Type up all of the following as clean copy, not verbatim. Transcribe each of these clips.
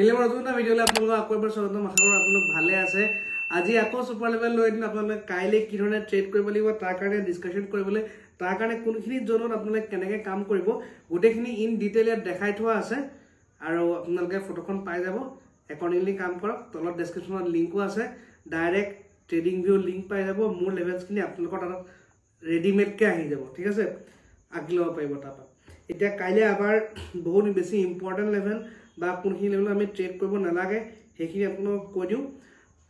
ফিল্মৰ নতুন এটা ভিডিঅ'লৈ আপোনালোকক আকৌ এবাৰ স্বাগতম। আশা কৰোঁ আপোনালোক ভালে আছে। আজি আকৌ ছুপাৰ লেভেল লৈ দিন আপোনালোকে কাইলৈ কি ধৰণে ট্ৰেড কৰিব লাগিব তাৰ কাৰণে ডিছকাশ্যন কৰিবলৈ, তাৰ কাৰণে কোনখিনি জোনত আপোনালোকে কেনেকৈ কাম কৰিব গোটেইখিনি ইন ডিটেইল ইয়াত দেখাই থোৱা আছে আৰু আপোনালোকে ফটোখন পাই যাব। একৰ্ডিংলি কাম কৰক। তলত ডেছক্ৰিপশ্যনত লিংকো আছে, ডাইৰেক্ট ট্ৰেডিং ভিউ লিংক পাই যাব। মোৰ লেভেলছখিনি আপোনালোকৰ তাত ৰেডিমেডকৈ আহি যাব, ঠিক আছে, আঁকি ল'ব পাৰিব। তাৰপৰা এতিয়া কাইলৈ আবাৰ বহুত বেছি ইম্পৰ্টেণ্ট লেভেল বা কোনখিনি লেভেলত আমি ট্ৰেড কৰিব নালাগে সেইখিনি আপোনাক কৈ দিওঁ।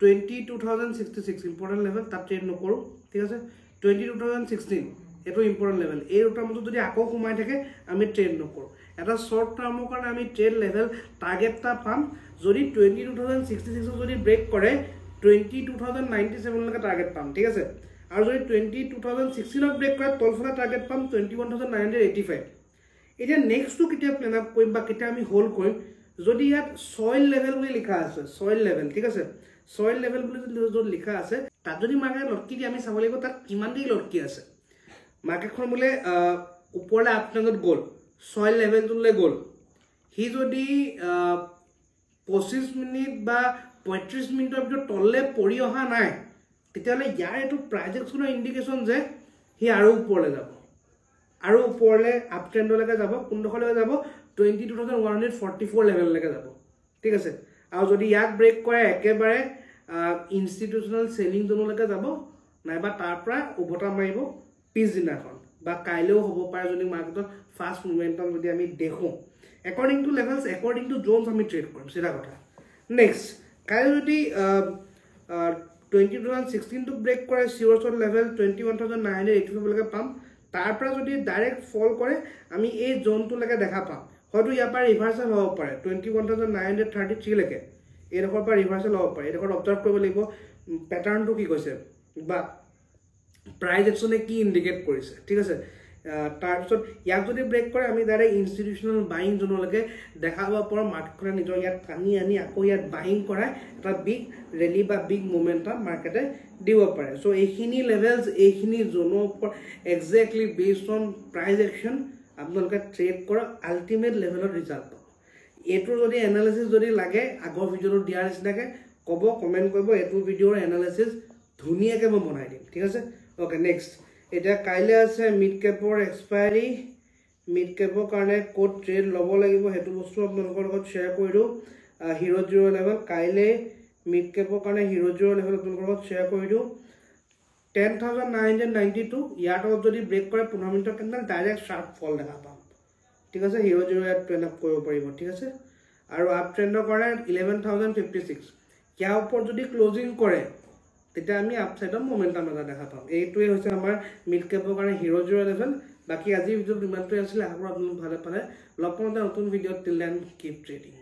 22,066 ইম্পৰ্টেণ্ট লেভেল, তাত ট্ৰেড নকৰোঁ, ঠিক আছে। 22,016 এইটো ইম্পৰ্টেণ্ট লেভেল। এই দুটাৰ মাজত যদি আকৌ সোমাই থাকে আমি ট্ৰেড নকৰোঁ। এটা শ্বৰ্ট টাৰ্মৰ কাৰণে আমি ট্ৰেড লেভেল টাৰ্গেট এটা পাম। যদি 22,066 যদি ব্ৰেক কৰে 22,097লৈকে টাৰ্গেট পাম, ঠিক আছে। আৰু যদি 22,016 ব্ৰেক কৰে তলফালে টাৰ্গেট পাম 21,985। এতিয়া নেক্সটটো কেতিয়া প্লেন আপ কৰিম বা কেতিয়া আমি হোল্ড কৰিম, যদি ইয়াত ছইল লেভেল বুলি লিখা আছে, ছইল লেভেল, ঠিক আছে, ছইল লেভেল বুলি য'ত লিখা আছে তাত যদি মাৰ্কেট লটকি দিয়ে আমি চাব লাগিব তাত কিমান দেৰি লটকি আছে। মাৰ্কেটখন বোলে ওপৰলৈ আপ ট্ৰেণ্ডত গ'ল, ছইল লেভেলটোলৈ গ'ল, সি যদি 25 মিনিট বা 35 মিনিটৰ ভিতৰত তললৈ পৰি অহা নাই তেতিয়াহ'লে ইয়াৰ এইটো প্ৰাইজ একশ্যনৰ ইণ্ডিকেশ্যন যে সি আৰু ওপৰলৈ যাব, আৰু ওপৰলৈ আপ ট্ৰেণ্ডলৈকে যাব। কোনডোখৰলৈকে যাব? 22,144 লেভেললৈকে যাব, ঠিক আছে। আৰু যদি ইয়াক ব্ৰেক কৰে একেবাৰে ইনষ্টিটিউচনেল চেলিং জোনলৈকে যাব, নাইবা তাৰ পৰা উভতা মাৰিব পিছদিনাখন বা কাইলৈও হ'ব পাৰে যদি মাৰ্কেটত ফাষ্ট মুভমেণ্টম যদি আমি দেখোঁ। According to levels, according to Jones আমি ট্ৰেড কৰিম, চিধা কথা। নেক্সট, কাইলৈ যদি 20,016টো ব্ৰেক কৰে চিয়'ৰ্ছৰ লেভেল 21,985লৈকে পাম। তাৰ পৰা যদি ডাইৰেক্ট ফল কৰে আমি এই জোনটোলৈকে দেখা পাম। হয়তো ইয়াৰ পৰা ৰিভাৰ্চেল হ'ব পাৰে 21,933লৈকে, এইডোখৰ পৰা ৰিভাৰ্চেল হ'ব পাৰে। এইডোখৰত অবজাৰ্ভ কৰিব লাগিব পেটাৰ্ণটো কি কৈছে বা প্ৰাইজ একশ্যনে কি ইণ্ডিকেট কৰিছে, ঠিক আছে। তাৰপিছত ইয়াক যদি ব্ৰেক কৰে আমি ডাইৰেক্ট ইনষ্টিটিউচনেল বাইং জোনলৈকে দেখাব পাৰোঁ। মাৰ্কেটখনে নিজৰ ইয়াত টানি আনি আকৌ ইয়াত বাইং কৰাই এটা বিগ ৰেলী বা বিগ মুভমেণ্টাম মাৰ্কেটে দিব পাৰে। চ' এইখিনি লেভেলছ, এইখিনি জোনৰ ওপৰত exactly based on price action আপোনালোকে ট্ৰেড কৰক, আল্টিমেট লেভেলত ৰিজাল্ট পাব। এইটোৰ যদি এনালিচিছ যদি লাগে আগৰ ভিডিঅ'টো দিয়াৰ নিচিনাকৈ ক'ব, কমেণ্ট কৰিব, এইটো ভিডিঅ'ৰ এনালিচিছ ধুনীয়াকৈ মই বনাই দিম, ঠিক আছে। অ'কে, নেক্সট, এতিয়া কাইলৈ আছে মিড কেপৰ এক্সপায়াৰী। মিড কেপৰ কাৰণে ক'ত ট্ৰেড ল'ব লাগিব সেইটো বস্তু আপোনালোকৰ লগত শ্বেয়াৰ কৰি দিওঁ। হিৰ' জিৰ' লেভেল কাইলৈ মিড কেপৰ কাৰণে হিৰ' জিৰ' লেভেল আপোনালোকৰ লগত শ্বেয়াৰ কৰি দিওঁ। 10,992 ইয়াৰ তলত যদি ব্ৰেক কৰে 15 মিনিটৰ কেণ্ডেল ডাইৰেক্ট শ্বাৰ্প ফল দেখা পাম, ঠিক আছে। হিৰ' জিৰ' ইয়াত ট্ৰেড আপ কৰিব পাৰিব, ঠিক আছে। আৰু আপ ট্ৰেণ্ডৰ কাৰণে 11,056 ইয়াৰ ওপৰত যদি ক্লজিং কৰে তেতিয়া আমি আপচাইডৰ মমেণ্টাম এটা দেখা পাম। এইটোৱে হৈছে আমাৰ মিড কেপৰ কাৰণে হিৰ' জিৰ' লেভেল। বাকী আজিৰ ভিডিঅ'ত ইমানটোৱে আছিলে। আশা কৰোঁ আপোনালোক ভালে পালে। লগ পাওঁতে নতুন ভিডিঅ'ত। Till then keep trading.